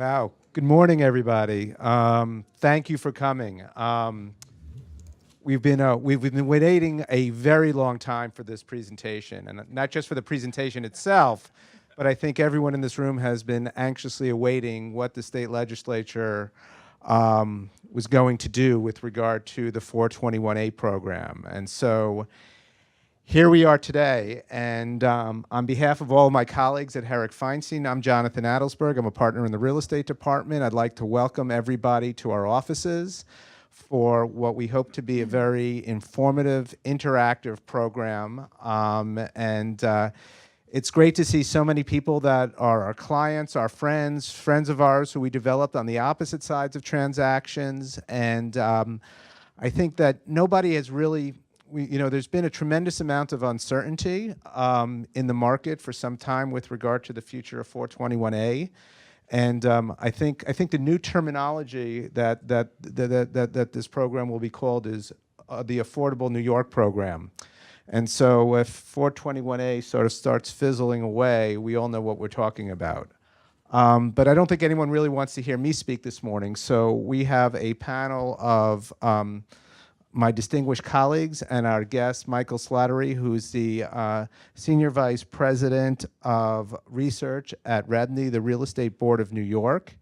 Wow. Good morning, everybody. Thank you for coming. We've been waiting a very long time for this presentation, and not just for the presentation itself, but I think everyone in this room has been anxiously awaiting what the state legislature was going to do with regard to the 421A program. And so here we are today, and on behalf of all of my colleagues at Herrick Feinstein, I'm Jonathan Adelsberg. I'm a partner in the real estate department. I'd like to welcome everybody to our offices for what we hope to be a very informative, interactive program. It's great to see so many people that are our clients, our friends of ours who we developed on the opposite sides of transactions. And I think that nobody has really there's been a tremendous amount of uncertainty in the market for some time with regard to the future of 421A, and I think the new terminology that this program will be called is the Affordable New York program. And so if 421A sort of starts fizzling away, we all know what we're talking about. But I don't think anyone really wants to hear me speak this morning. So we have a panel of my distinguished colleagues and our guest, Michael Slattery, who's the Senior Vice President of Research at REBNY, the Real Estate Board of New York.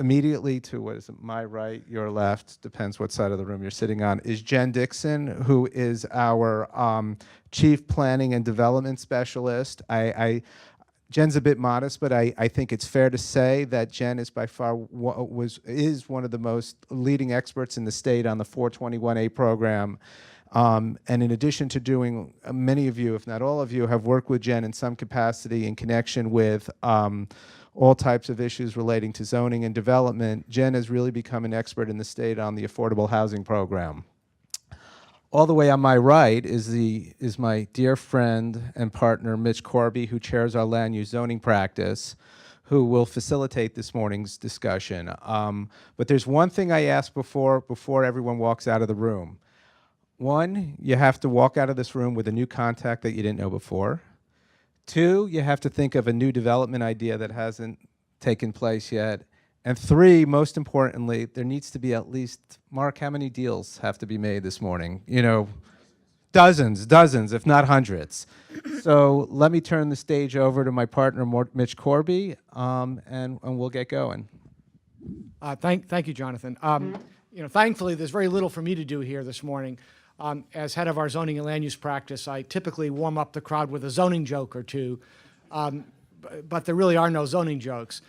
Immediately to, what is it, my right, your left, depends what side of the room you're sitting on, is Jen Dixon, who is our Chief Planning and Development Specialist. Jen's a bit modest, but I think it's fair to say that Jen is by far is one of the most leading experts in the state on the 421A program. And in addition to doing, many of you, if not all of you, have worked with Jen in some capacity in connection with all types of issues relating to zoning and development. Jen has really become an expert in the state on the affordable housing program. All the way on my right is my dear friend and partner, Mitch Corby, who chairs our land use zoning practice, who will facilitate this morning's discussion. But there's one thing I ask before everyone walks out of the room. One, you have to walk out of this room with a new contact that you didn't know before. Two, you have to think of a new development idea that hasn't taken place yet. And three, most importantly, there needs to be at least, Mark, how many deals have to be made this morning? Dozens, if not hundreds. So let me turn the stage over to my partner, Mitch Corby, and we'll get going. Thank you, Jonathan. Thankfully, there's very little for me to do here this morning. As head of our zoning and land use practice, I typically warm up the crowd with a zoning joke or two, but there really are no zoning jokes.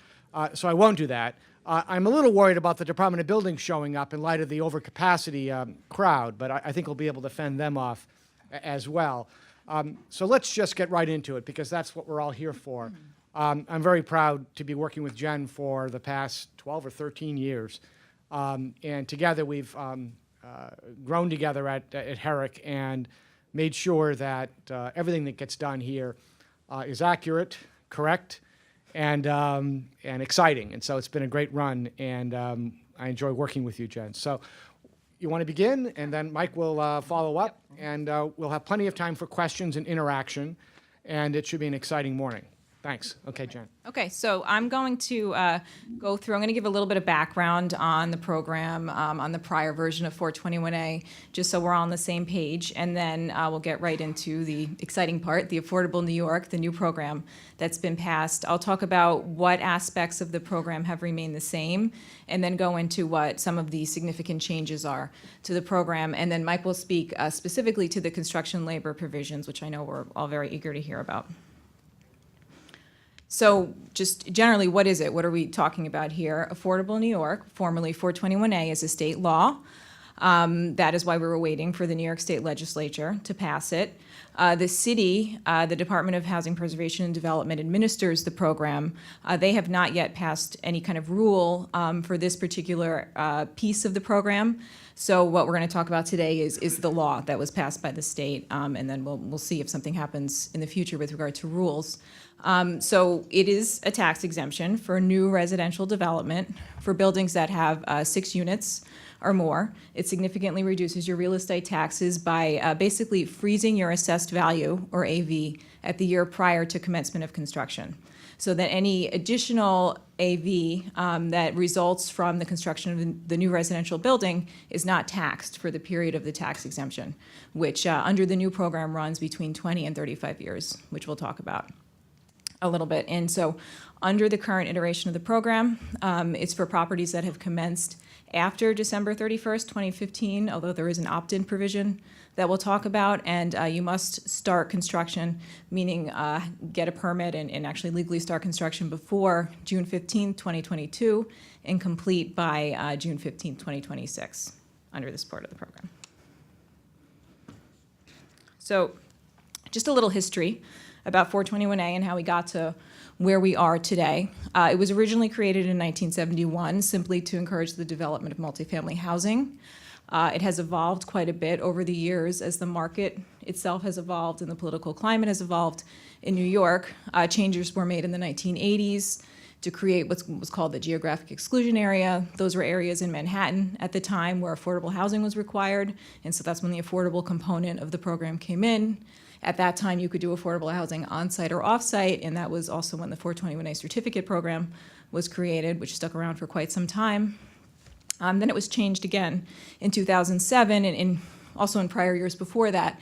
So I won't do that. I'm a little worried about the Department of Buildings showing up in light of the overcapacity crowd, but I think we'll be able to fend them off as well. So let's just get right into it, because that's what we're all here for. I'm very proud to be working with Jen for the past 12 or 13 years. And together we've grown together at Herrick and made sure that everything that gets done here is accurate, correct, and exciting. And so it's been a great run, and I enjoy working with you, Jen. So you want to begin, and then Mike will follow up, and we'll have plenty of time for questions and interaction, and it should be an exciting morning. Thanks. Okay, Jen. Okay, so I'm going to go through, I'm going to give a little bit of background on the program, on the prior version of 421A, just so we're all on the same page, and then we'll get right into the exciting part, the Affordable New York, the new program that's been passed. I'll talk about what aspects of the program have remained the same, and then go into what some of the significant changes are to the program, and then Mike will speak specifically to the construction labor provisions, which I know we're all very eager to hear about. So just generally, what is it? What are we talking about here? Affordable New York, formerly 421A, is a state law. That is why we were waiting for the New York State Legislature to pass it. The city, the Department of Housing Preservation and Development, administers the program. They have not yet passed any kind of rule for this particular piece of the program. So what we're going to talk about today is the law that was passed by the state, and then we'll see if something happens in the future with regard to rules. So it is a tax exemption for new residential development for buildings that have 6 units or more. It significantly reduces your real estate taxes by basically freezing your assessed value, or AV, at the year prior to commencement of construction. so that any additional AV that results from the construction of the new residential building is not taxed for the period of the tax exemption, which under the new program runs between 20 and 35 years, which we'll talk about a little bit. And so under the current iteration of the program, it's for properties that have commenced after December 31st, 2015, although there is an opt-in provision that we'll talk about, and you must start construction, meaning get a permit and actually legally start construction before June 15th, 2022, and complete by June 15th, 2026, under this part of the program. So just a little history about 421A and how we got to where we are today. It was originally created in 1971 simply to encourage the development of multifamily housing. It has evolved quite a bit over the years as the market itself has evolved and the political climate has evolved in New York. Changes were made in the 1980s to create what was called the geographic exclusion area. Those were areas in Manhattan at the time where affordable housing was required, and so that's when the affordable component of the program came in. At that time, you could do affordable housing on-site or off-site, and that was also when the 421A certificate program was created, which stuck around for quite some time. Then it was changed again in 2007, and also in prior years before that.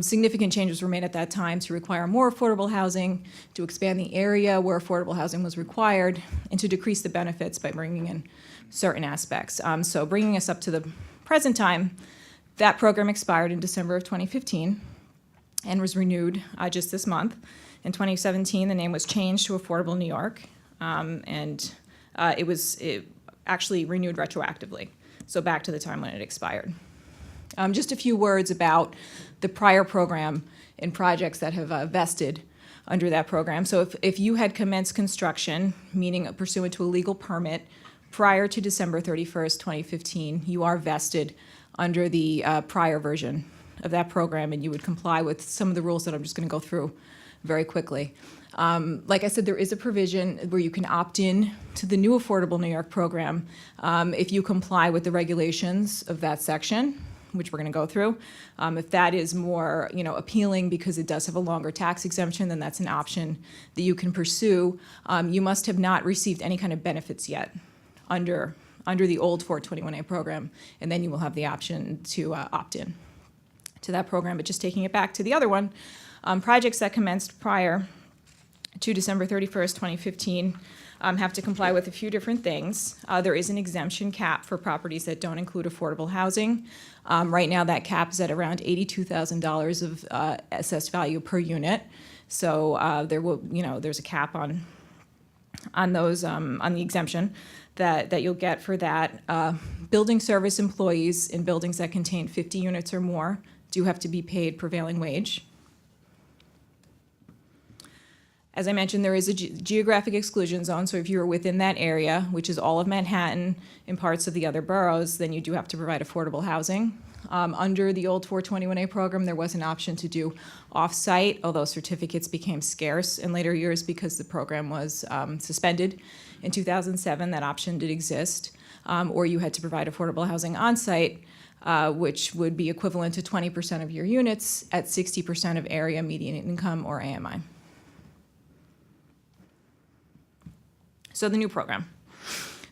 Significant changes were made at that time to require more affordable housing, to expand the area where affordable housing was required, and to decrease the benefits by bringing in certain aspects. So bringing us up to the present time, that program expired in December of 2015 and was renewed just this month. In 2017, the name was changed to Affordable New York, and it was actually renewed retroactively, so back to the time when it expired. Just a few words about the prior program and projects that have vested under that program. So if you had commenced construction, meaning pursuant to a legal permit, prior to December 31st, 2015, you are vested under the prior version of that program, and you would comply with some of the rules that I'm just going to go through very quickly. Like I said, there is a provision where you can opt in to the new Affordable New York program if you comply with the regulations of that section, which we're going to go through. If that is more, appealing because it does have a longer tax exemption, then that's an option that you can pursue. You must have not received any kind of benefits yet under the old 421A program, and then you will have the option to opt in to that program. But just taking it back to the other one, projects that commenced prior to December 31st, 2015 have to comply with a few different things. There is an exemption cap for properties that don't include affordable housing. Right now that cap is at around $82,000 of assessed value per unit. So there's a cap on those, on the exemption that you'll get for that. Building service employees in buildings that contain 50 units or more do have to be paid prevailing wage. As I mentioned, there is a geographic exclusion zone, so if you're within that area, which is all of Manhattan and parts of the other boroughs, then you do have to provide affordable housing. Under the old 421A program, there was an option to do off-site, although certificates became scarce in later years because the program was suspended. In 2007, that option did exist, or you had to provide affordable housing on-site, which would be equivalent to 20% of your units at 60% of area median income or AMI. So the new program.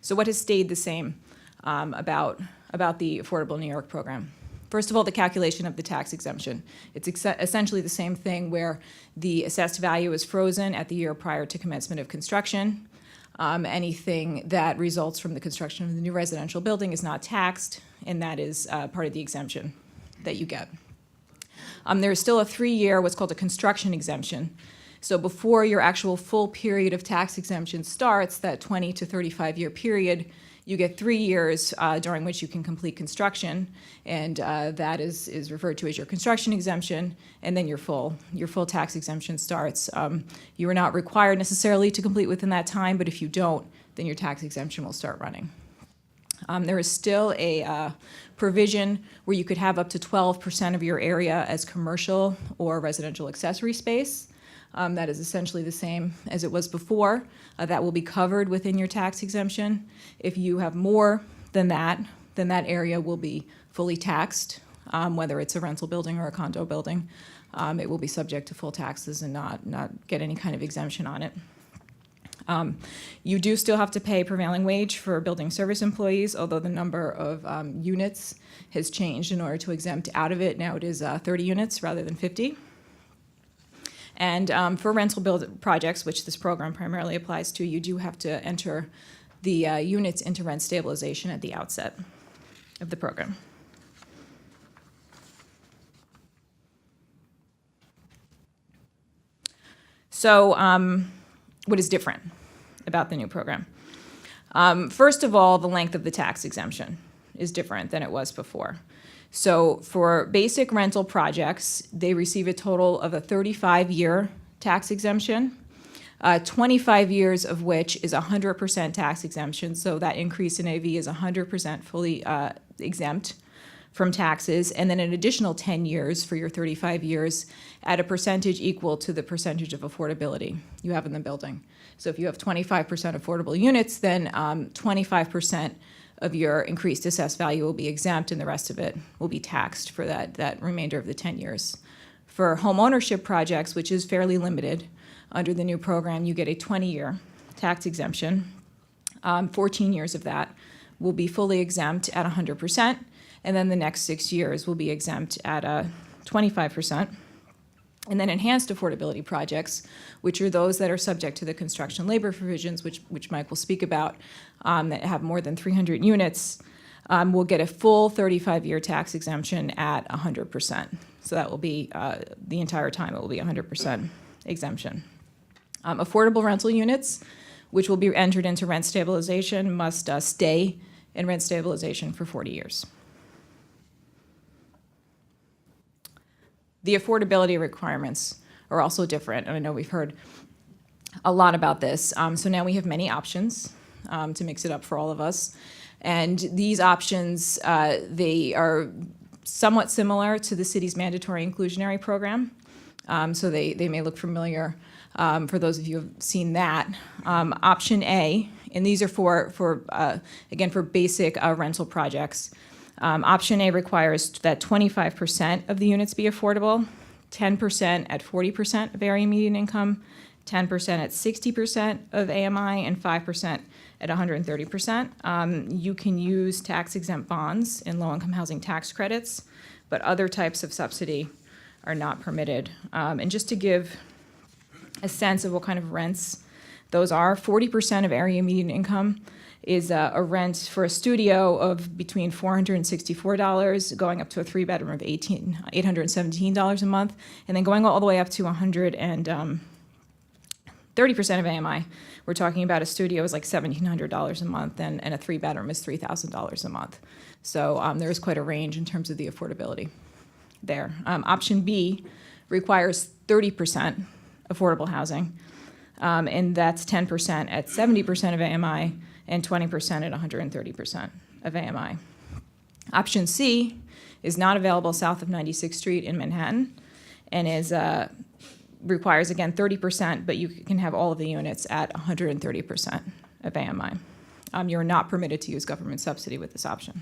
So what has stayed the same about the Affordable New York program? First of all, the calculation of the tax exemption. It's essentially the same thing where the assessed value is frozen at the year prior to commencement of construction. Anything that results from the construction of the new residential building is not taxed, and that is part of the exemption that you get. There is still a 3-year, what's called a construction exemption. So before your actual full period of tax exemption starts, that 20 to 35-year period, you get 3 years during which you can complete construction, and that is referred to as your construction exemption, and then your full tax exemption starts. You are not required necessarily to complete within that time, but if you don't, then your tax exemption will start running. There is still a provision where you could have up to 12% of your area as commercial or residential accessory space. That is essentially the same as it was before. That will be covered within your tax exemption. If you have more than that, then that area will be fully taxed, whether it's a rental building or a condo building. It will be subject to full taxes and not get any kind of exemption on it. You do still have to pay prevailing wage for building service employees, although the number of units has changed in order to exempt out of it. Now it is 30 units rather than 50. And for rental build projects, which this program primarily applies to, you do have to enter the units into rent stabilization at the outset of the program. So what is different about the new program? First of all, the length of the tax exemption is different than it was before. So for basic rental projects, they receive a total of a 35-year tax exemption, 25 years of which is 100% tax exemption. So that increase in AV is 100% fully exempt from taxes, and then an additional 10 years for your 35 years at a percentage equal to the percentage of affordability you have in the building. So if you have 25% affordable units, then 25% of your increased assessed value will be exempt, and the rest of it will be taxed for that remainder of the 10 years. For home ownership projects, which is fairly limited, under the new program, you get a 20-year tax exemption. 14 years of that will be fully exempt at 100%, and then the next 6 years will be exempt at 25%. And then enhanced affordability projects, which are those that are subject to the construction labor provisions, which Mike will speak about, that have more than 300 units, will get a full 35-year tax exemption at 100%. So that will be, the entire time, it will be 100% exemption. Affordable rental units, which will be entered into rent stabilization, must stay in rent stabilization for 40 years. The affordability requirements are also different, and I know we've heard a lot about this. So now we have many options to mix it up for all of us. And these options, they are somewhat similar to the city's mandatory inclusionary program. So they may look familiar for those of you who have seen that. Option A, and these are again, for basic rental projects. Option A requires that 25% of the units be affordable, 10% at 40% of area median income, 10% at 60% of AMI, and 5% at 130%. You can use tax-exempt bonds and low-income housing tax credits, but other types of subsidy are not permitted. And just to give a sense of what kind of rents those are, 40% of area median income is a rent for a studio of between $464 going up to a 3-bedroom of $817 a month, and then going all the way up to 130% of AMI. We're talking about a studio is like $1,700 a month, and a 3-bedroom is $3,000 a month. So there is quite a range in terms of the affordability there. Option B requires 30% affordable housing, and that's 10% at 70% of AMI, and 20% at 130% of AMI. Option C is not available south of 96th Street in Manhattan, and requires, again, 30%, but you can have all of the units at 130% of AMI. You're not permitted to use government subsidy with this option.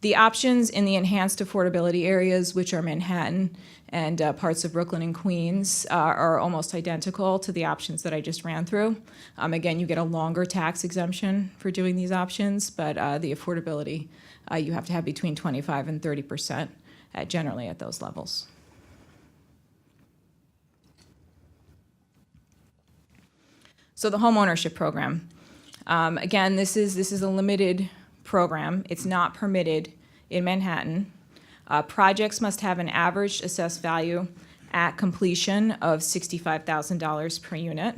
The options in the enhanced affordability areas, which are Manhattan and parts of Brooklyn and Queens, are almost identical to the options that I just ran through. Again, you get a longer tax exemption for doing these options, but the affordability, you have to have between 25 and 30% generally at those levels. So the home ownership program. Again, this is a limited program. It's not permitted in Manhattan. Projects must have an average assessed value at completion of $65,000 per unit.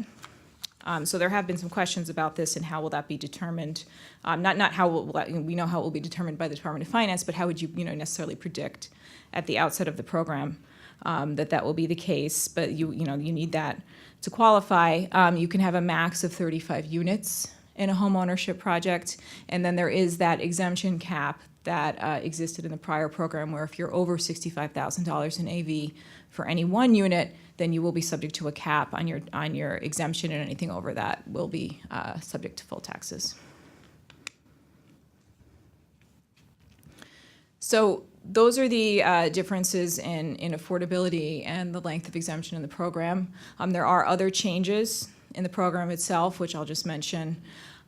So there have been some questions about this and how will that be determined? Not how we know how it will be determined by the Department of Finance, but how would you necessarily predict at the outset of the program that will be the case? But you need that to qualify. You can have a max of 35 units in a home ownership project, and then there is that exemption cap that existed in the prior program where if you're over $65,000 in AV for any one unit, then you will be subject to a cap on your exemption, and anything over that will be subject to full taxes. So those are the differences in affordability and the length of exemption in the program. There are other changes in the program itself, which I'll just mention.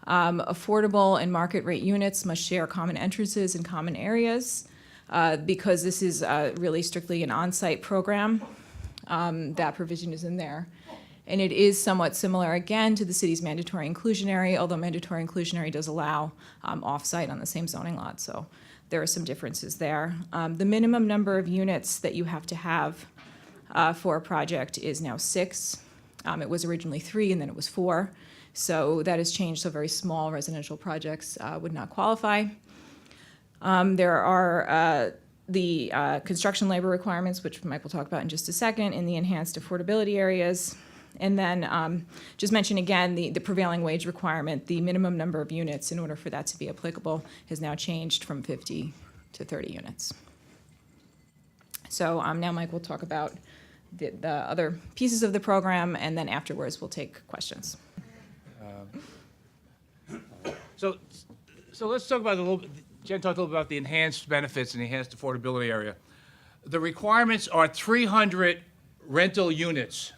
Affordable and market rate units must share common entrances and common areas. Because this is really strictly an on-site program, that provision is in there. And it is somewhat similar, again, to the city's mandatory inclusionary, although mandatory inclusionary does allow off-site on the same zoning lot, so there are some differences there. The minimum number of units that you have to have for a project is now 6. It was originally 3, and then it was 4. So that has changed, so very small residential projects would not qualify. There are the construction labor requirements, which Mike will talk about in just a second, in the enhanced affordability areas. And then just mention again the prevailing wage requirement, the minimum number of units in order for that to be applicable has now changed from 50 to 30 units. So now Mike will talk about the other pieces of the program, and then afterwards we'll take questions. So let's talk about Jen talked a little about the enhanced benefits and the enhanced affordability area. The requirements are 300 rental units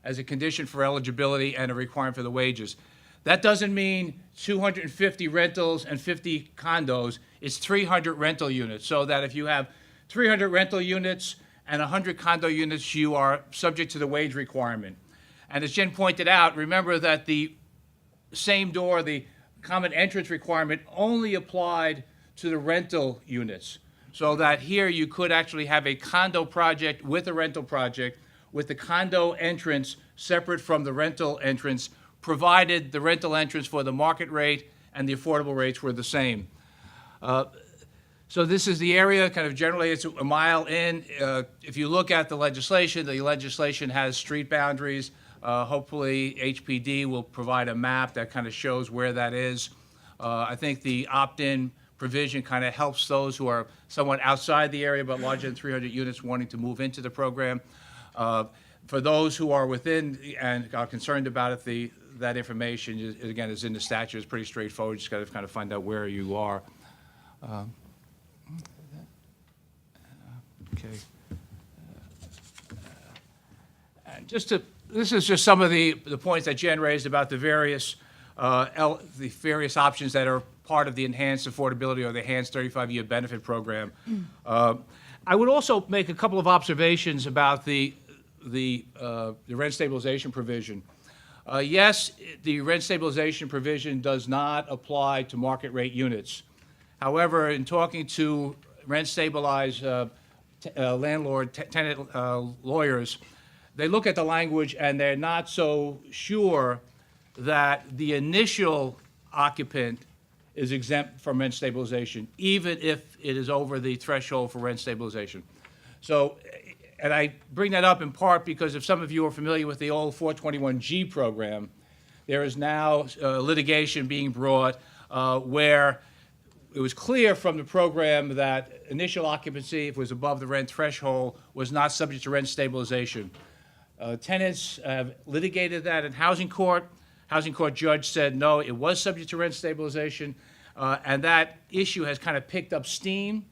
as a condition for eligibility and a requirement for the wages. That doesn't mean 250 rentals and 50 condos. It's 300 rental units, so that if you have 300 rental units and 100 condo units, you are subject to the wage requirement. And as Jen pointed out, remember that the same door, the common entrance requirement, only applied to the rental units. So that here you could actually have a condo project with a rental project with the condo entrance separate from the rental entrance, provided the rental entrance for the market rate and the affordable rates were the same. So this is the area, kind of generally it's a mile in. If you look at the legislation has street boundaries. Hopefully HPD will provide a map that kind of shows where that is. I think the opt-in provision kind of helps those who are somewhat outside the area but larger than 300 units wanting to move into the program. For those who are within and are concerned about it, that information, again, is in the statute. It's pretty straightforward. You just got to kind of find out where you are. Okay. And this is just some of the points that Jen raised about the various options that are part of the enhanced affordability or the enhanced 35-year benefit program. I would also make a couple of observations about the rent stabilization provision. Yes, the rent stabilization provision does not apply to market rate units. However, in talking to rent stabilized landlord tenant lawyers, they look at the language and they're not so sure that the initial occupant is exempt from rent stabilization, even if it is over the threshold for rent stabilization. So, and I bring that up in part because if some of you are familiar with the old 421G program, there is now litigation being brought where it was clear from the program that initial occupancy, if it was above the rent threshold, was not subject to rent stabilization. Tenants have litigated that in housing court. Housing court judge said, no, it was subject to rent stabilization, and that issue has kind of picked up steam.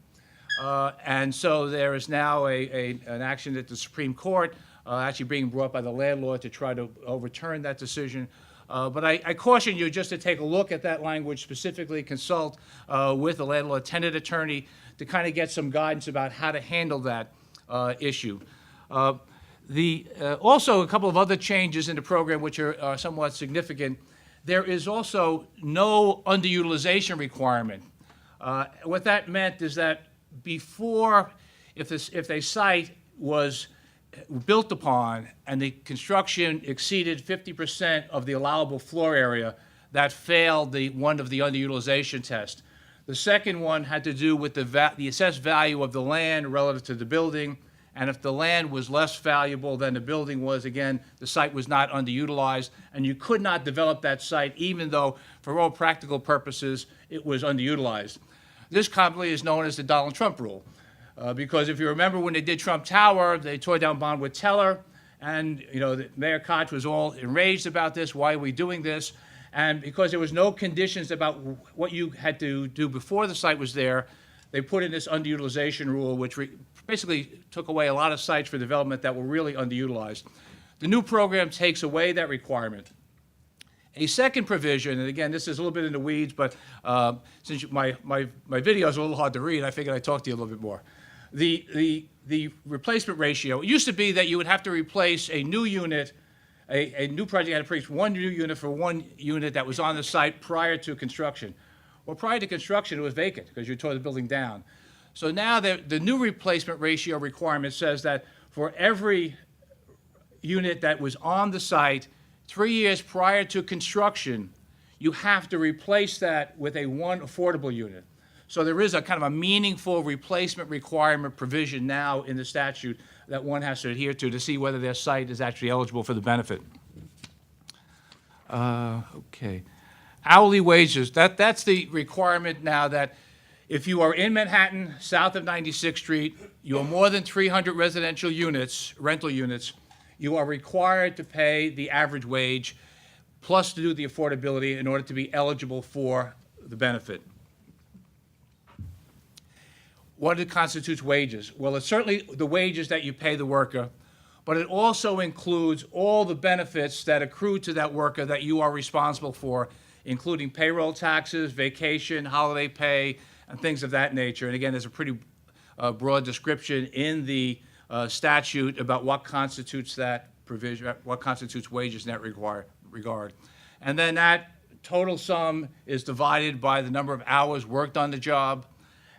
And so there is now an action at the Supreme Court actually being brought by the landlord to try to overturn that decision. But I caution you just to take a look at that language, specifically consult with the landlord-tenant attorney to kind of get some guidance about how to handle that issue. Also, a couple of other changes in the program which are somewhat significant. There is also no underutilization requirement. What that meant is that before, if a site was built upon and the construction exceeded 50% of the allowable floor area, that failed one of the underutilization tests. The second one had to do with the assessed value of the land relative to the building, and if the land was less valuable than the building was, again, the site was not underutilized, and you could not develop that site even though, for all practical purposes, it was underutilized. This commonly is known as the Donald Trump rule. Because if you remember when they did Trump Tower, they tore down Bonwood Teller, and Mayor Koch was all enraged about this. Why are we doing this? And because there was no conditions about what you had to do before the site was there, they put in this underutilization rule, which basically took away a lot of sites for development that were really underutilized. The new program takes away that requirement. A second provision, and again, this is a little bit in the weeds, but since my video is a little hard to read, I figured I'd talk to you a little bit more. The replacement ratio, it used to be that you would have to replace a new unit, a new project had to replace one new unit for one unit that was on the site prior to construction. Well, prior to construction, it was vacant because you tore the building down. So now the new replacement ratio requirement says that for every unit that was on the site 3 years prior to construction, you have to replace that with one affordable unit. So there is a kind of a meaningful replacement requirement provision now in the statute that one has to adhere to see whether their site is actually eligible for the benefit. Okay. Hourly wages, that's the requirement now that if you are in Manhattan, south of 96th Street, you are more than 300 residential units, rental units, you are required to pay the average wage plus to do the affordability in order to be eligible for the benefit. What constitutes wages? Well, it's certainly the wages that you pay the worker, but it also includes all the benefits that accrue to that worker that you are responsible for, including payroll taxes, vacation, holiday pay, and things of that nature. And again, there's a pretty broad description in the statute about what constitutes that provision, what constitutes wages in that regard. And then that total sum is divided by the number of hours worked on the job.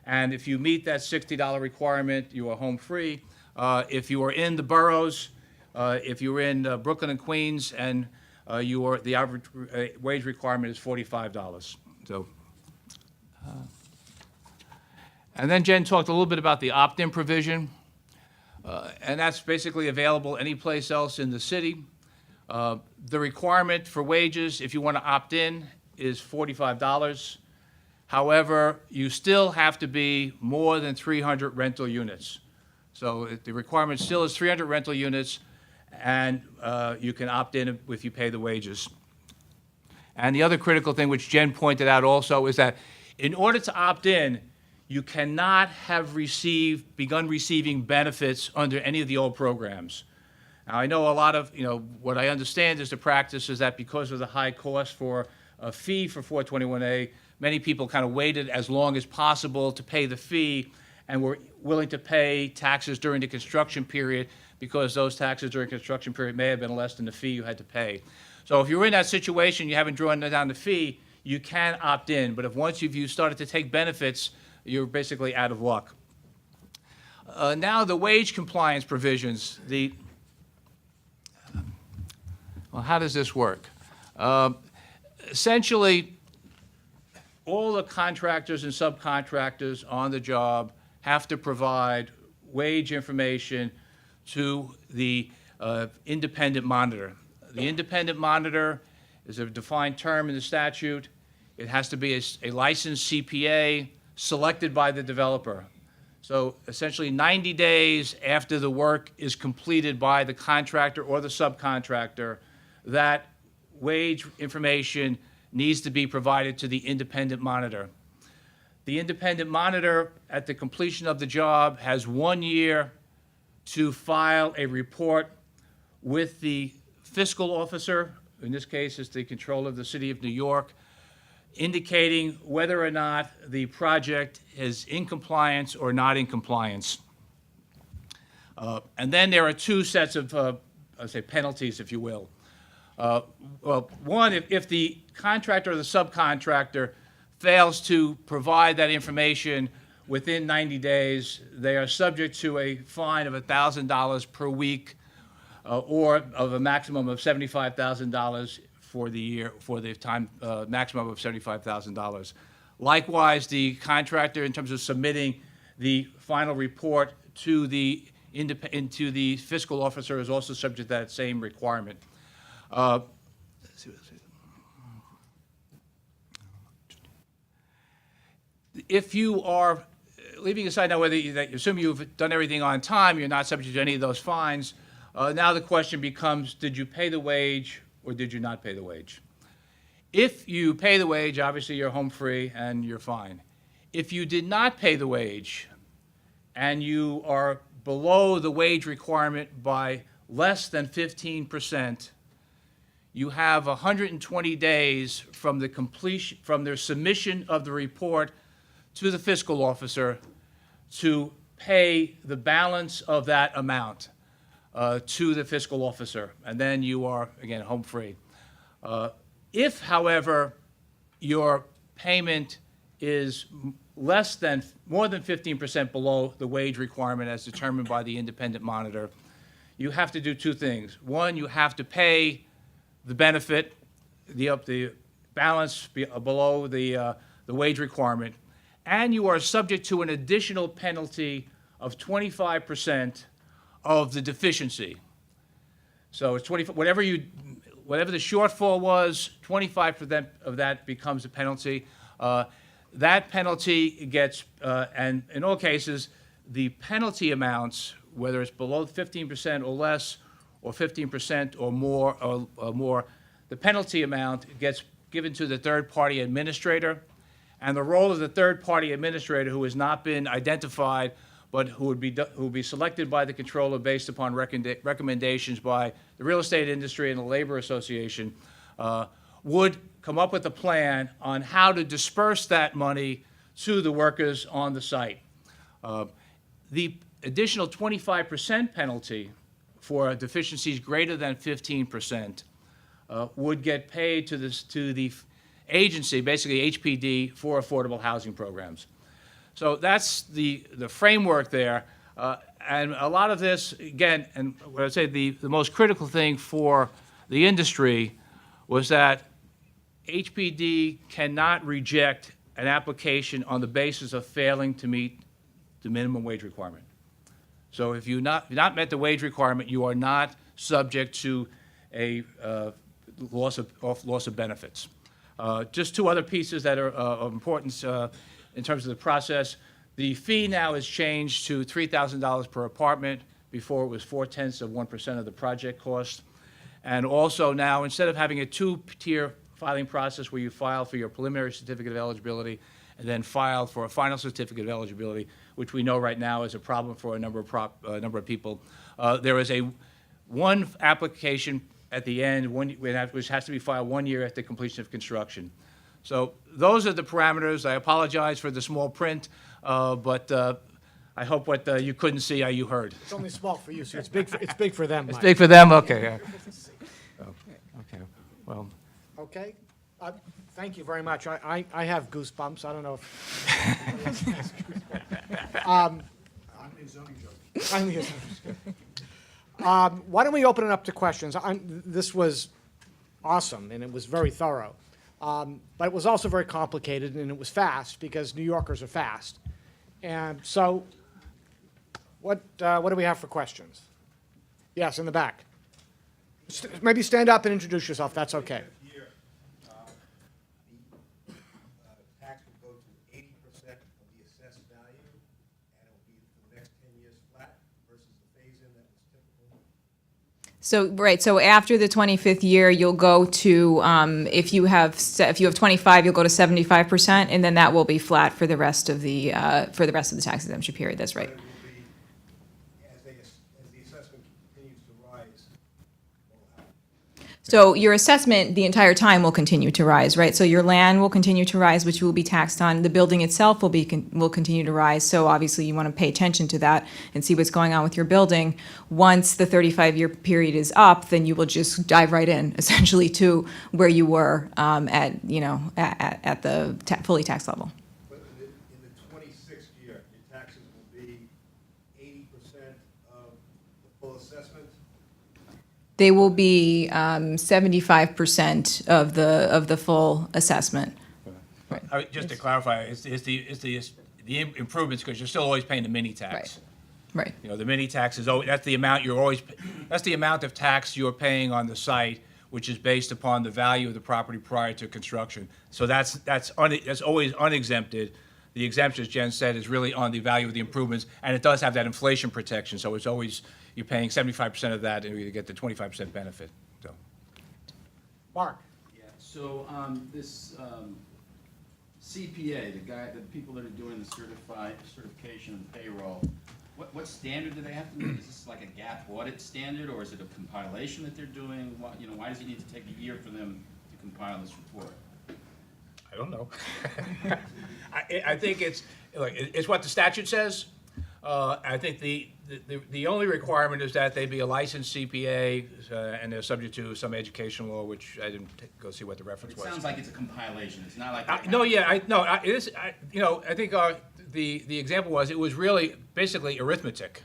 And if you meet that $60 requirement, you are home free. If you are in the boroughs, if you're in Brooklyn and Queens, and the average wage requirement is $45. So, and then Jen talked a little bit about the opt-in provision, and that's basically available any place else in the city. The requirement for wages, if you want to opt in, is $45. However, you still have to be more than 300 rental units. So the requirement still is 300 rental units, and you can opt in if you pay the wages. And the other critical thing, which Jen pointed out also, is that in order to opt in, you cannot have begun receiving benefits under any of the old programs. Now, I know a lot of, what I understand is the practice is that because of the high cost for a fee for 421A, many people kind of waited as long as possible to pay the fee and were willing to pay taxes during the construction period because those taxes during construction period may have been less than the fee you had to pay. So if you're in that situation, you haven't drawn down the fee, you can opt in. But if once you've started to take benefits, you're basically out of luck. Now the wage compliance provisions, well, how does this work? Essentially, all the contractors and subcontractors on the job have to provide wage information to the independent monitor. The independent monitor is a defined term in the statute. It has to be a licensed CPA selected by the developer. So essentially 90 days after the work is completed by the contractor or the subcontractor, that wage information needs to be provided to the independent monitor. The independent monitor, at the completion of the job, has 1 year to file a report with the fiscal officer, in this case it's the controller of the City of New York, indicating whether or not the project is in compliance or not in compliance. And then there are two sets of, I'd say, penalties, if you will. Well, one, if the contractor or the subcontractor fails to provide that information within 90 days, they are subject to a fine of $1,000 per week or of a maximum of $75,000 for the year, for the time, maximum of $75,000. Likewise, the contractor, in terms of submitting the final report to the fiscal officer, is also subject to that same requirement. If you are, leaving aside now whether you assume you've done everything on time, you're not subject to any of those fines, now the question becomes, did you pay the wage or did you not pay the wage? If you pay the wage, obviously you're home free and you're fine. If you did not pay the wage and you are below the wage requirement by less than 15%, you have 120 days from the completion, from their submission of the report to the fiscal officer to pay the balance of that amount to the fiscal officer, and then you are, again, home free. If, however, your payment is more than 15% below the wage requirement as determined by the independent monitor, you have to do two things. One, you have to pay the benefit, the balance below the wage requirement, and you are subject to an additional penalty of 25% of the deficiency. So it's 20, whatever the shortfall was, 25% of that becomes a penalty. That penalty gets, and in all cases, the penalty amounts, whether it's below 15% or less, or 15% or more, the penalty amount gets given to the third-party administrator, and the role of the third-party administrator, who has not been identified, but who would be selected by the controller based upon recommendations by the real estate industry and the labor association, would come up with a plan on how to disperse that money to the workers on the site. The additional 25% penalty for deficiencies greater than 15% would get paid to the agency, basically HPD, for affordable housing programs. So that's the framework there. And a lot of this, again, and what I'd say the most critical thing for the industry was that HPD cannot reject an application on the basis of failing to meet the minimum wage requirement. So if you've not met the wage requirement, you are not subject to a loss of benefits. Just two other pieces that are of importance in terms of the process. The fee now is changed to $3,000 per apartment. Before it was 0.4% of the project cost. And also now, instead of having a two-tier filing process where you file for your preliminary certificate of eligibility and then file for a final certificate of eligibility, which we know right now is a problem for a number of people, there is one application at the end, which has to be filed 1 year after completion of construction. So those are the parameters. I apologize for the small print, but I hope what you couldn't see, you heard. It's only small for you, so it's big for them, Mike. It's big for them? Okay. Yeah. Okay, well. Okay. Thank you very much. I have goosebumps. I don't know if. I'm the zoning joke. Why don't we open it up to questions? This was awesome, and it was very thorough. But it was also very complicated, and it was fast, because New Yorkers are fast. And so, what do we have for questions? Yes, in the back. Maybe stand up and introduce yourself. That's okay. Year, the tax will go to 80% of the assessed value, and it will be for the next 10 years flat versus the phase-in that was typical. So, right, so after the 25th year, you'll go to, if you have 25, you'll go to 75%, and then that will be flat for the rest of the tax exemption period. That's right. But it will be, as the assessment continues to rise, will happen. So your assessment the entire time will continue to rise, right? So your land will continue to rise, which you will be taxed on. The building itself will continue to rise. So obviously you want to pay attention to that and see what's going on with your building. Once the 35-year period is up, then you will just dive right in, essentially, to where you were at the fully taxed level. But in the 26th year, your taxes will be 80% of the full assessment. They will be 75% of the full assessment. Just to clarify, it's the improvements, because you're still always paying the mini tax. Right. You know, the mini tax is always, that's the amount that's the amount of tax you're paying on the site, which is based upon the value of the property prior to construction. So that's always unexempted. The exemption, as Jen said, is really on the value of the improvements, and it does have that inflation protection. So it's always, you're paying 75% of that, and you get the 25% benefit. So. Mark? Yeah, so this CPA, the people that are doing the certification and payroll, what standard do they have to meet? Is this like a gap audit standard, or is it a compilation that they're doing? Why does it need to take a year for them to compile this report? I don't know. I think look, it's what the statute says. I think the only requirement is that they be a licensed CPA, and they're subject to some education law, which I didn't go see what the reference It was. sounds like it's a compilation. It's not like. No, yeah, it is, I think the example was, it was really basically arithmetic.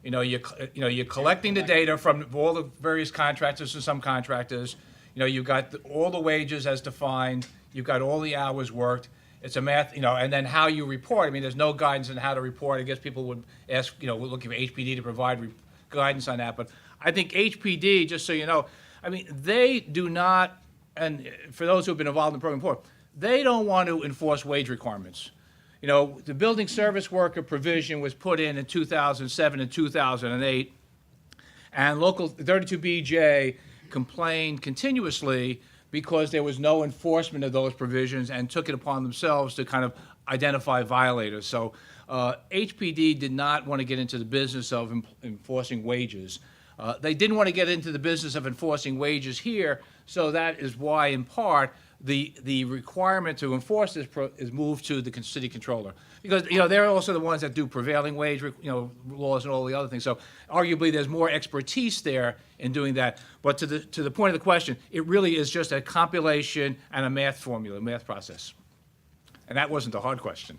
You're collecting the data from all the various contractors and subcontractors. You've got all the wages as defined, you've got all the hours worked. It's a math, and then how you report. I mean, there's no guidance on how to report. I guess people would ask, we're looking for HPD to provide guidance on that. But I think HPD, just so you know, I mean, they do not, and for those who've been involved in the program before, they don't want to enforce wage requirements. The building service worker provision was put in 2007 and 2008, and local 32BJ complained continuously because there was no enforcement of those provisions, and took it upon themselves to kind of identify violators. So HPD did not want to get into the business of enforcing wages. They didn't want to get into the business of enforcing wages here, so that is why, in part, the requirement to enforce this is moved to the city controller. Because, they're also the ones that do prevailing wage, laws and all the other things. So arguably, there's more expertise there in doing that. But to the point of the question, it really is just a compilation and a math formula, math process. And that wasn't the hard question.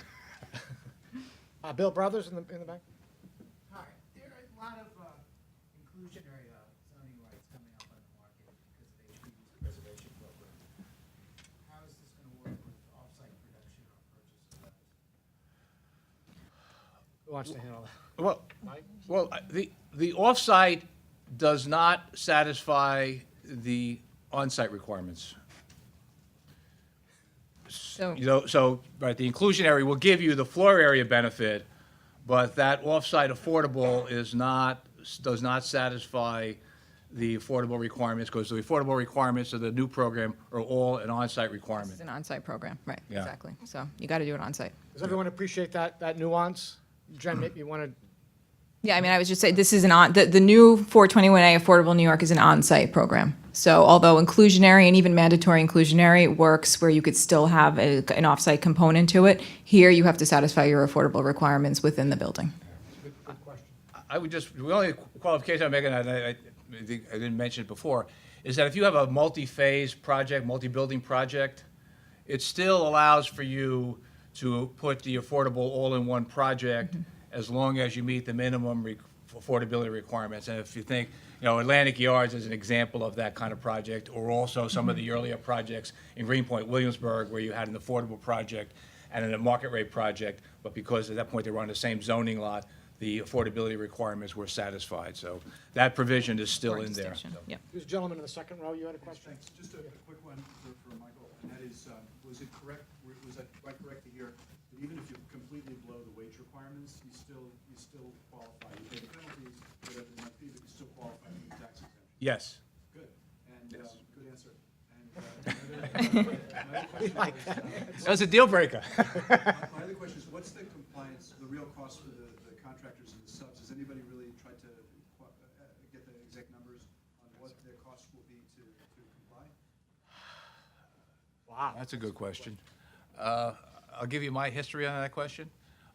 Bill Brothers in the back? Hi, there are a lot of inclusionary zoning rights coming up on the market because of HPD's preservation program. How is this going to work with off-site production or purchase of those? Who wants to handle that? Well, the off-site does not satisfy the on-site requirements. So, Right, the inclusionary will give you the floor area benefit, but that off-site affordable does not satisfy the affordable requirements, because the affordable requirements of the new program are all an on-site requirement. it's an on-site program, right, Yeah. exactly. So you got to do it on-site. Does everyone appreciate that nuance? Jen, maybe you want to, Yeah, I mean, I was just saying, this is the new 421A Affordable New York is an on-site program. So although inclusionary and even mandatory inclusionary works where you could still have an off-site component to it, here you have to satisfy your affordable requirements within the building. I would the only qualification I'm making, and I didn't mention it before, is that if you have a multi-phase project, multi-building project, it still allows for you to put the affordable all-in-one project as long as you meet the minimum affordability requirements. And if you think, Atlantic Yards is an example of that kind of project, or also some of the earlier projects in Greenpoint, Williamsburg, where you had an affordable project and a market rate project, but because at that point they were on the same zoning lot, the affordability requirements were satisfied. So that provision is still in there. Yep. this gentleman in the second row, you had a question? Thanks. Just a quick one for Michael, and that is, was that correct to hear that even if you completely blow the wage requirements, you still qualify? You pay the penalties, whatever it might be, but you still qualify for the tax exemption? Yes. Good, and, good answer. And my other question is, That was a deal breaker. my other question is, what's the compliance, the real cost for the contractors and the subs? Has anybody really tried to get the exact numbers on what their costs will be to comply? Wow. That's a good question. I'll give you my history on that question.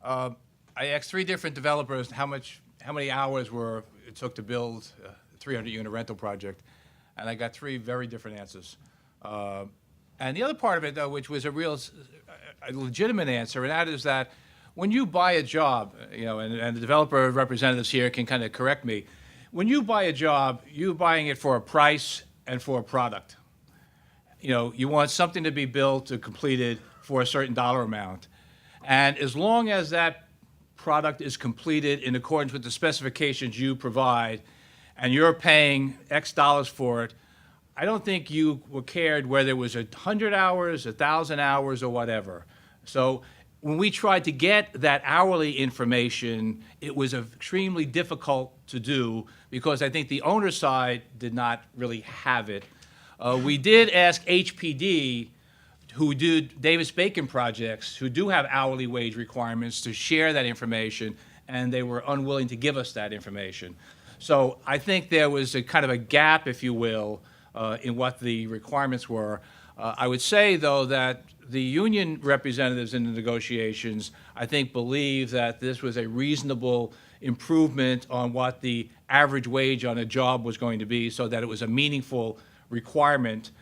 I asked 3 different developers how many hours it took to build a 300-unit rental project, and I got 3 very different answers. And the other part of it, though, which was a legitimate answer, and that is that when you buy a job, and the developer representatives here can kind of correct me, when you buy a job, you're buying it for a price and for a product. You want something to be built or completed for a certain dollar amount. And as long as that product is completed in accordance with the specifications you provide, and you're paying X dollars for it, I don't think you were cared whether it was 100 hours, 1,000 hours, or whatever. So when we tried to get that hourly information, it was extremely difficult to do because I think the owner side did not really have it. We did ask HPD who do Davis-Bacon projects, who do have hourly wage requirements, to share that information, and they were unwilling to give us that information. So I think there was a kind of a gap, if you will, in what the requirements were. I would say, though, that the union representatives in the negotiations, I think, believe that this was a reasonable improvement on what the average wage on a job was going to be, so that it was a meaningful requirement.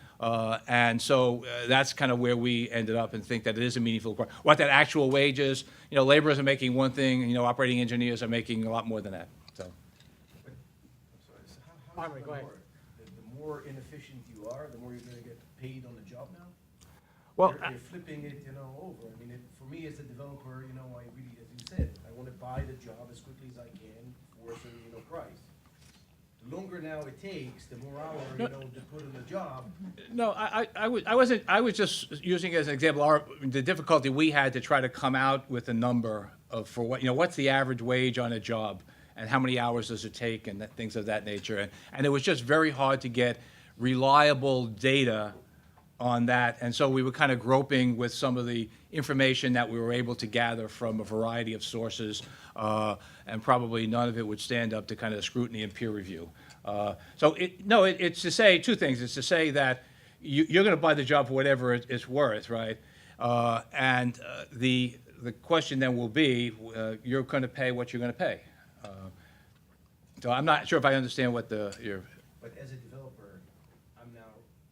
And so that's kind of where we ended up, and think that it is a meaningful requirement. What that actual wage is, laborers are making one thing, operating engineers are making a lot more than that, so. How Highway, does go that ahead. work? The more inefficient you are, the more you're gonna get paid on the job now? Well, They're flipping it, over. I mean, for me as a developer, I really, as you said, I wanna buy the job as quickly as I can for a certain, price. The longer now it takes, the more hour, to put in the job. No, I was just using it as an example, the difficulty we had to try to come out with a number of, for what, what's the average wage on a job, and how many hours does it take, and things of that nature. And it was just very hard to get reliable data on that, and so we were kind of groping with some of the information that we were able to gather from a variety of sources, and probably none of it would stand up to kind of scrutiny and peer review. It's to say two things. It's to say that you're going to buy the job for whatever it's worth, right? And the question then will be, you're going to pay what you're going to pay. So I'm not sure if I understand what your. But as a developer, I'm now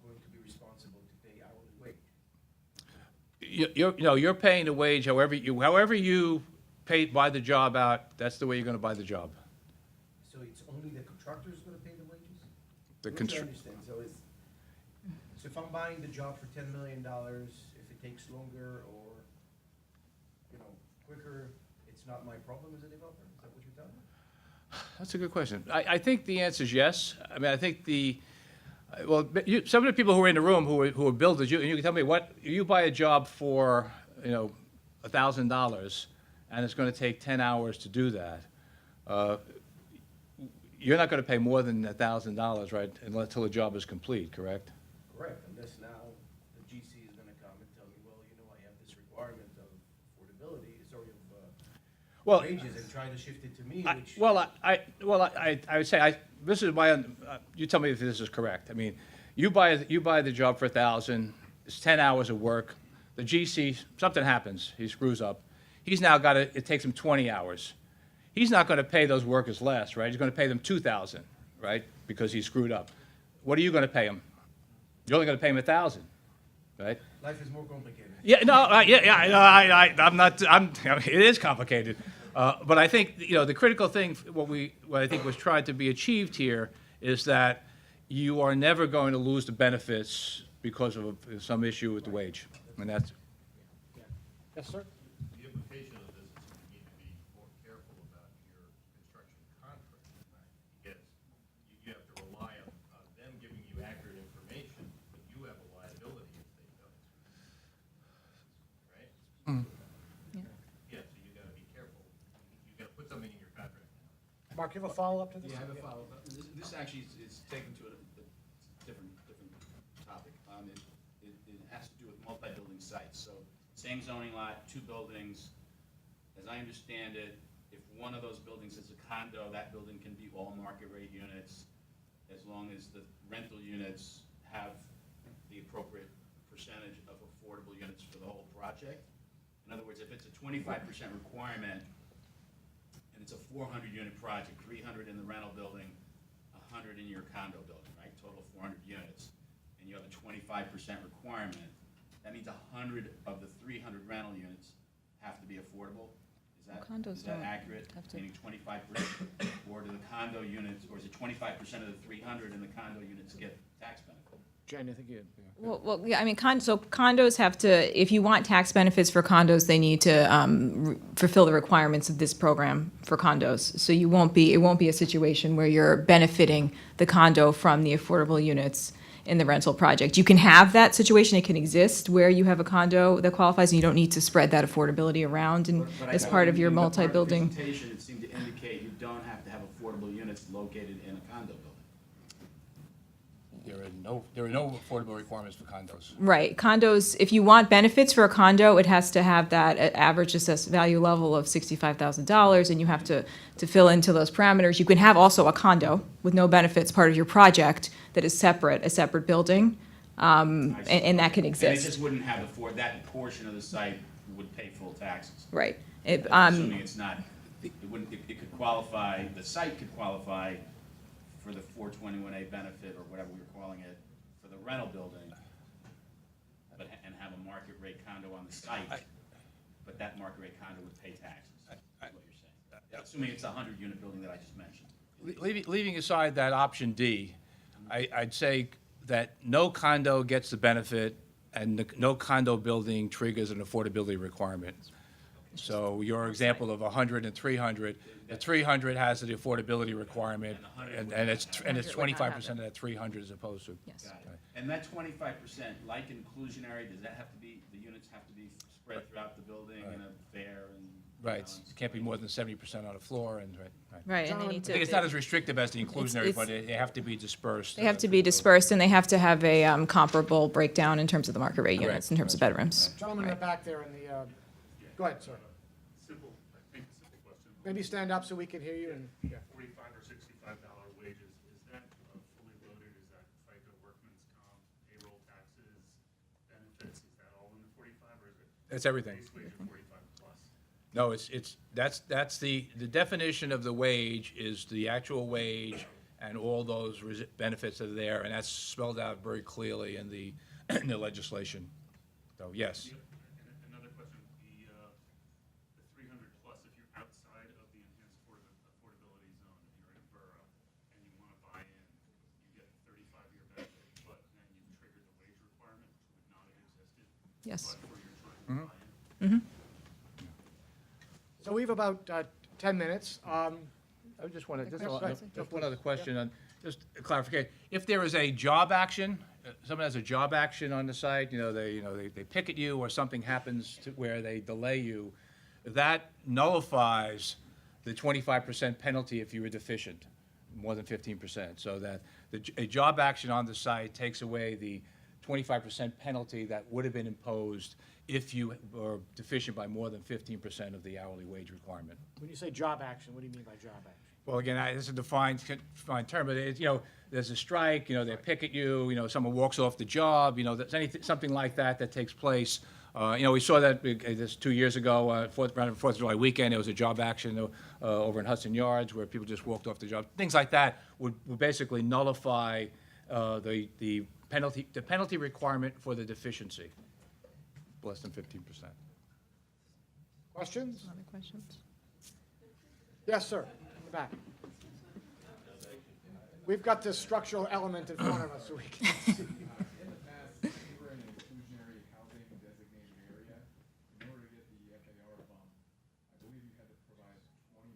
going to be responsible to pay hourly wage. You're paying the wage however you buy the job out, that's the way you're gonna buy the job. So it's only the contractor's gonna pay the wages? The Which I constru- understand, so if I'm buying the job for $10 million, if it takes longer or, quicker, it's not my problem as a developer? Is that what you're telling me? That's a good question. I think the answer is yes. I mean, I think some of the people who are in the room who are builders, you can tell me what, you buy a job for, $1,000, and it's gonna take 10 hours to do that. You're not gonna pay more than $1,000, right, until the job is complete, correct? Correct, unless now the GC is gonna come and tell me, well, I have this requirement of affordability, Well, wages, and try to shift it to me, I which. would say, this is my, you tell me if this is correct. I mean, you buy the job for 1,000, it's 10 hours of work. The GC, something happens, he screws up. He's now it takes him 20 hours. He's not gonna pay those workers less, right? He's gonna pay them 2,000, right? Because he screwed up. What are you gonna pay him? You're only gonna pay him 1,000, right? Life is more complicated. Yeah, no, it is complicated. But I think, the critical thing, what I think was tried to be achieved here is that you are never going to lose the benefits because of some issue with the wage. And that's, Yes, sir? The implication of this is you need to be more careful about your construction contract, right? Because you have to rely on them giving you accurate information, but you have a liability if they don't. Right? Yeah, so you gotta be careful. You gotta put something in your contract. Mark, you have a follow-up to this? Yeah, I have a follow-up. This actually is taken to a different topic. It has to do with multi-building sites. So same zoning lot, two buildings. As I understand it, if one of those buildings is a condo, that building can be all market rate units as long as the rental units have the appropriate percentage of affordable units for the whole project. In other words, if it's a 25% requirement, and it's a 400-unit project, 300 in the rental building, 100 in your condo building, right? Total 400 units, and you have a 25% requirement, that means 100 of the 300 rental units have to be affordable? Condos Is that don't accurate? have to. Meaning 25%, or do the condo units, or is it 25% of the 300 and the condo units get tax benefit? Jen, I think you. Well, yeah, I mean, so condos have to, if you want tax benefits for condos, they need to fulfill the requirements of this program for condos. So it won't be a situation where you're benefiting the condo from the affordable units in the rental project. You can have that situation, it can exist where you have a condo that qualifies and you don't need to spread that affordability around and But I as thought part of your in the part of the multi-building. presentation, it seemed to indicate you don't have to have affordable units located in a condo building. there are no affordable requirements for condos. Right, condos, if you want benefits for a condo, it has to have that average assessed value level of $65,000, and you have to fill into those parameters. You can have also a condo with no benefits, part of your project, that is separate, a separate building, and that can And it exist. just wouldn't have that portion of the site would pay full taxes. Right. It, Assuming it's not, it wouldn't, it could qualify, the site could qualify for the 421A benefit, or whatever we were calling it, for the rental building, but, and have a market rate condo on the site, but that market rate condo would pay taxes, is what you're saying. Assuming it's a 100-unit building that I just mentioned. Leaving aside that option D, I'd say that no condo gets the benefit and no condo building triggers an affordability requirement. So your example of 100 and 300, the 300 has the affordability requirement, and it's 25% of that 300 as opposed to. Yes. And that 25%, like inclusionary, does that have to be, the units have to be spread throughout the building in a fair and? Right, it can't be more than 70% on the floor, and, right. Right, and they need I to. think it's not as restrictive as the inclusionary, it's- but they have to be dispersed. They have to be dispersed, and they have to have a comparable breakdown in terms of the market rate Correct. units, in terms of bedrooms. Gentleman in the back there in the, go ahead, sir. Simple, I think simple question. Maybe stand up so we can hear you and, yeah. $45 or $65 wages, is that fully loaded? Is that FICA, workman's comp, payroll taxes, benefits? Is that all in the 45, or is it That's everything. base wage of 45 plus? No, that's the definition of the wage is the actual wage and all those benefits that are there, and that's spelled out very clearly in the, in the legislation. So, yes. And another question, the 300 plus, if you're outside of the enhanced affordability zone, and you're in a borough, and you want to buy in, you get a 35-year benefit, but then you trigger the wage requirement, which would not have existed. Yes. But for your trying to buy in. So we have about 10 minutes. I just want to, questions? just one other question, on just a clarification. If there is a job action, someone has a job action on the site, they picket you, or something happens to where they delay you, that nullifies the 25% penalty if you were deficient, more than 15%. So that a job action on the site takes away the 25% penalty that would have been imposed if you were deficient by more than 15% of the hourly wage requirement. When you say job action, what do you mean by job action? Well, again, this is a defined term, but it's, there's a strike, they picket you, someone walks off the job, there's anything, something like that takes place. We saw that this 2 years ago, around the 4th of July weekend, there was a job action over in Hudson Yards where people just walked off the job. Things like that would basically nullify the penalty requirement for the deficiency, less than 15%. Questions? Other questions? Yes, sir, in the back. We've got this structural element in front of us, so we can see. In the past, if you were in an inclusionary housing designated area, in order to get the FAR bump, I believe you had to provide 20%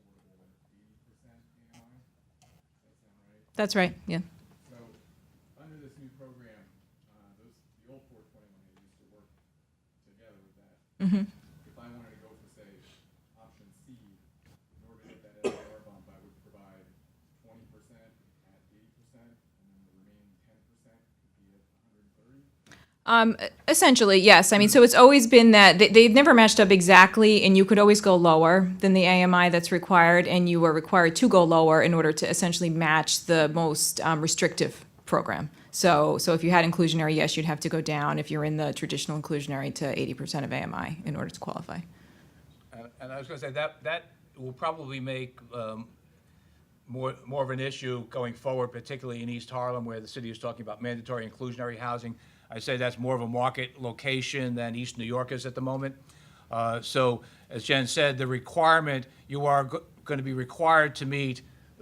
affordable and 80% AMI. Does that sound right? That's right, yeah. So, under this new program, the old 421, they used to work together with that. If I wanted to go for, say, option C, in order to get that FAR bump, I would provide 20% at 80%, and then the remaining 10% could be at 130. Essentially, yes. I mean, so it's always been that they've never matched up exactly, and you could always go lower than the AMI that's required, and you were required to go lower in order to essentially match the most restrictive program. So if you had inclusionary, yes, you'd have to go down if you're in the traditional inclusionary to 80% of AMI in order to qualify. And I was going to say, that will probably make more of an issue going forward, particularly in East Harlem, where the city is talking about mandatory inclusionary housing. I say that's more of a market location than East New York is at the moment. So, as Jen said, the requirement, you are going to be required to meet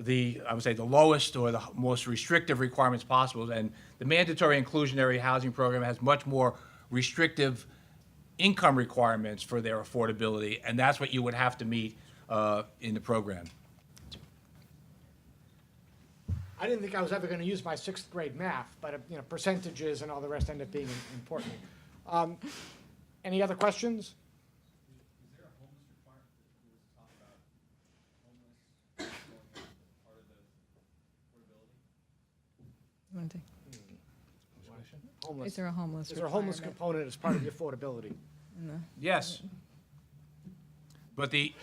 I would say, the lowest or the most restrictive requirements possible. And the mandatory inclusionary housing program has much more restrictive income requirements for their affordability, and that's what you would have to meet in the program. I didn't think I was ever going to use my 6th grade math, but, percentages and all the rest end up being important. Any other questions? Is there a homeless requirement that was talked about? Homeless going as part of the affordability? accounting? Homeless. Is there a homeless Is there a homeless requirement? component as part of the affordability? Yes. But be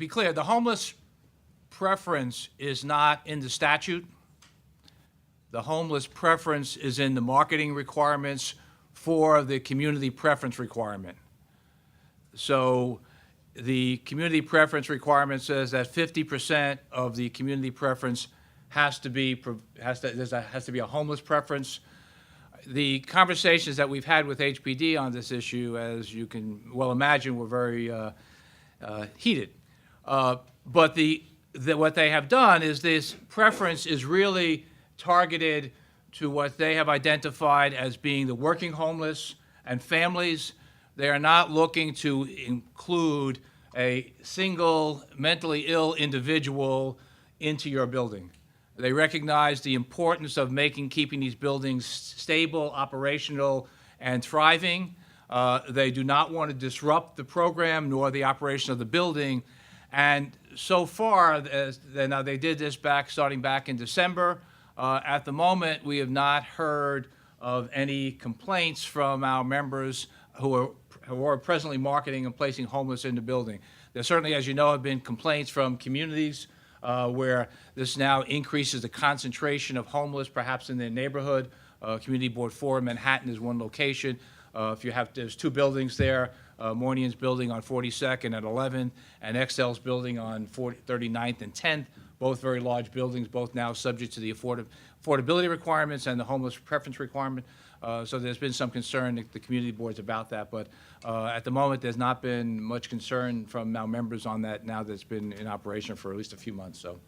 clear, the homeless preference is not in the statute. The homeless preference is in the marketing requirements for the community preference requirement. So the community preference requirement says that 50% of the community preference has to be a homeless preference. The conversations that we've had with HPD on this issue, as you can well imagine, were very heated. But what they have done is this preference is really targeted to what they have identified as being the working homeless and families. They are not looking to include a single mentally ill individual into your building. They recognize the importance of keeping these buildings stable, operational, and thriving. They do not want to disrupt the program nor the operation of the building. And so far, now they did this starting back in December. At the moment, we have not heard of any complaints from our members who are presently marketing and placing homeless in the building. There certainly, as you know, have been complaints from communities where this now increases the concentration of homeless, perhaps in their neighborhood. Community Board 4 in Manhattan is one location. There's two buildings there, Moynihan's building on 42nd and 11th, and Excel's building on 39th and 10th, both very large buildings, both now subject to the affordability requirements and the homeless preference requirement. So there's been some concern at the community boards about that, but at the moment, there's not been much concern from our members on that now that's been in operation for at least a few months, so.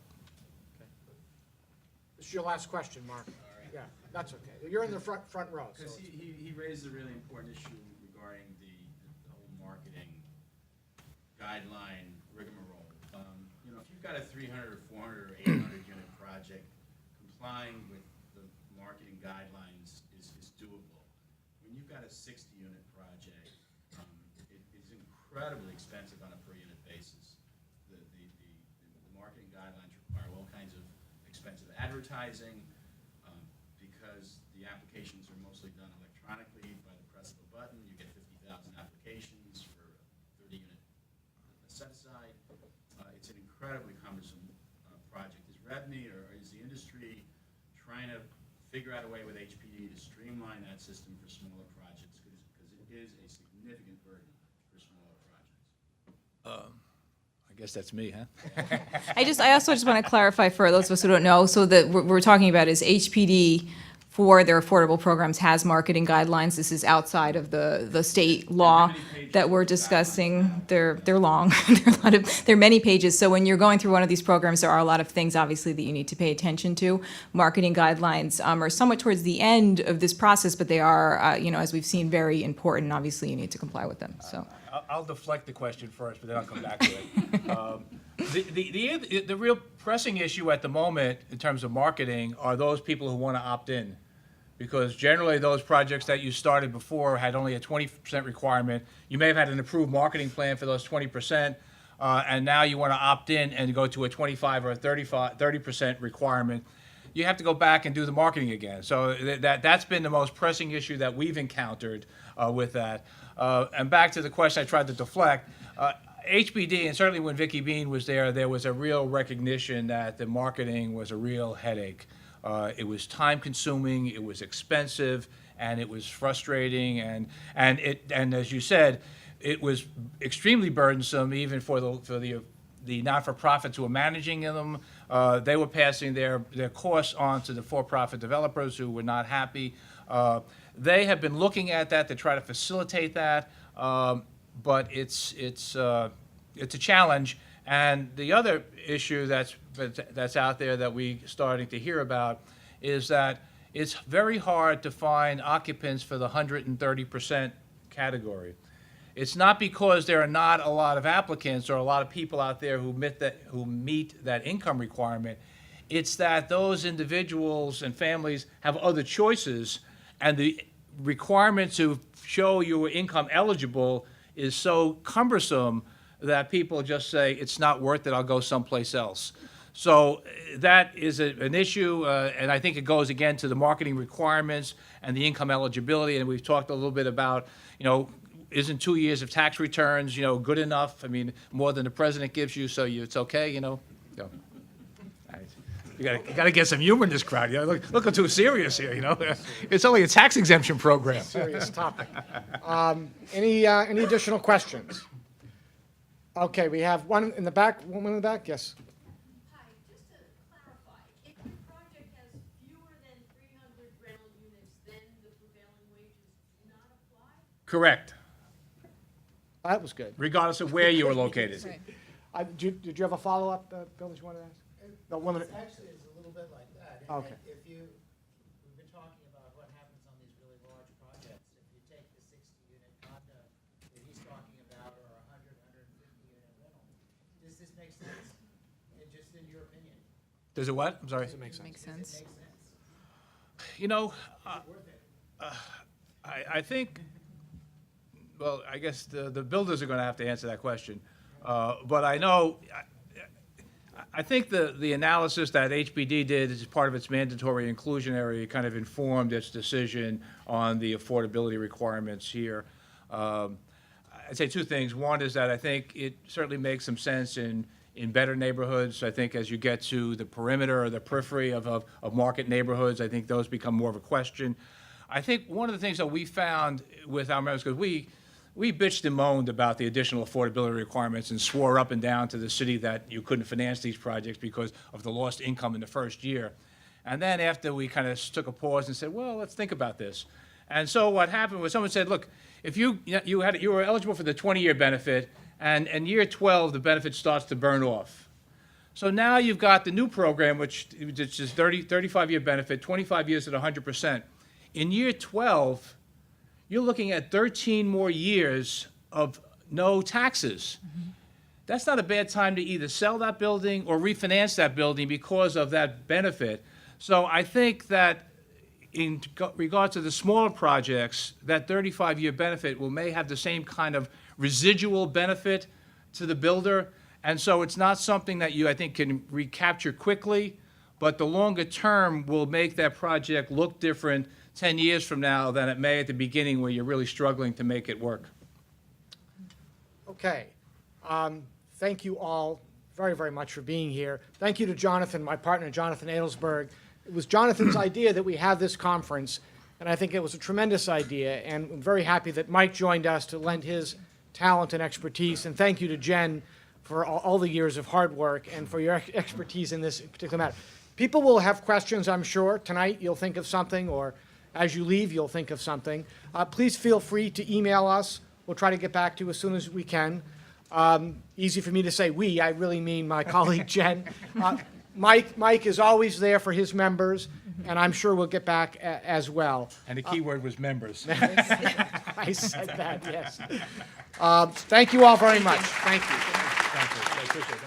This is your last question, Mark. Yeah, that's okay. You're in the front row. so Because he raised a really important issue regarding the whole marketing guideline rigmarole. If you've got a 300 or 400 or 800 unit project, complying with the marketing guidelines is doable. When you've got a 60 unit project, it is incredibly expensive on a per unit basis. The marketing guidelines require all kinds of expensive advertising, because the applications are mostly done electronically by the press of a button. You get 50,000 applications for a 30 unit set aside. It's an incredibly cumbersome project. Is REBNY or is the industry trying to figure out a way with HPD to streamline that system for smaller projects? Because it is a significant burden for smaller projects. I guess that's me, huh? I also just want to clarify for those of us who don't know, so that what we're talking about is HPD for their affordable programs has marketing guidelines. This is outside of the state law that we're discussing. They're long. There are many pages. So when you're going through one of these programs, there are a lot of things, obviously, that you need to pay attention to. Marketing guidelines are somewhat towards the end of this process, but they are, as we've seen, very important. Obviously, you need to comply with them. So. I'll deflect the question first, but then I'll come back to it. The real pressing issue at the moment in terms of marketing are those people who want to opt in. Because generally those projects that you started before had only a 20% requirement. You may have had an approved marketing plan for those 20%, and now you want to opt in and go to a 25 or a 30% requirement. You have to go back and do the marketing again. So that's been the most pressing issue that we've encountered with that. And back to the question I tried to deflect, HPD, and certainly when Vicki Bean was there was a real recognition that the marketing was a real headache. It was time-consuming, it was expensive, and it was frustrating, and as you said, it was extremely burdensome even for the not-for-profits who were managing them. They were passing their costs on to the for-profit developers who were not happy. They have been looking at that to try to facilitate that, but it's a challenge. And the other issue that's out there that we're starting to hear about is that it's very hard to find occupants for the 130% category. It's not because there are not a lot of applicants or a lot of people out there who meet that income requirement. It's that those individuals and families have other choices, and the requirement to show you were income eligible is so cumbersome that people just say, it's not worth it, I'll go someplace else. So that is an issue, and I think it goes again to the marketing requirements and the income eligibility. And we've talked a little bit about, isn't 2 years of tax returns, good enough? I mean, more than the president gives you, so it's okay, So, all right. You gotta get some humor in this crowd. Look too serious here. It's only a tax exemption program. Serious topic. Any additional questions? Okay, we have one in the back, one in the back, yes. Hi, just to clarify, if the project has fewer than 300 rental units, then the prevailing wages do not apply? Correct, That was good. regardless of where you are located. Did you have a follow-up, Bill, that you wanted to ask? No, one minute. Actually, it's a little bit like that. Okay. If we've been talking about what happens on these really large projects, if you take the 60-unit condo that he's talking about, or 100, 150-unit rental, does this make sense? Just in your opinion, Does it what? I'm sorry. Makes sense. make sense? I think, well, I guess the builders are going to have to answer that question. But I know, I think the analysis that HPD did as part of its mandatory inclusionary kind of informed its decision on the affordability requirements here. I'd say two things. One is that I think it certainly makes some sense in better neighborhoods. I think as you get to the perimeter or the periphery of market neighborhoods, I think those become more of a question. I think one of the things that we found with our members, because we bitched and moaned about the additional affordability requirements and swore up and down to the city that you couldn't finance these projects because of the lost income in the first year. And then after we kind of took a pause and said, well, let's think about this. And so what happened was someone said, look, if you were eligible for the 20-year benefit, and in year 12, the benefit starts to burn off. So now you've got the new program, which is 35-year benefit, 25 years at 100%. In year 12, you're looking at 13 more years of no taxes. That's not a bad time to either sell that building or refinance that building because of that benefit. So I think that in regard to the smaller projects, that 35-year benefit may have the same kind of residual benefit to the builder. And so it's not something that you, I think, can recapture quickly, but the longer term will make that project look different 10 years from now than it may at the beginning where you're really struggling to make it work. Okay. Thank you all very, very much for being here. Thank you to Jonathan, my partner, Jonathan Adelsberg. It was Jonathan's idea that we have this conference, and I think it was a tremendous idea, and I'm very happy that Mike joined us to lend his talent and expertise, and thank you to Jen for all the years of hard work and for your expertise in this particular matter. People will have questions, I'm sure. Tonight, you'll think of something, or as you leave, you'll think of something. Please feel free to email us. We'll try to get back to you as soon as we can. Easy for me to say we, I really mean my colleague Jen. Mike is always there for his members, and I'm sure we'll get back as well. And the key word was members. I said that, yes. Thank you all very much. Thank you. Thank you. I appreciate that.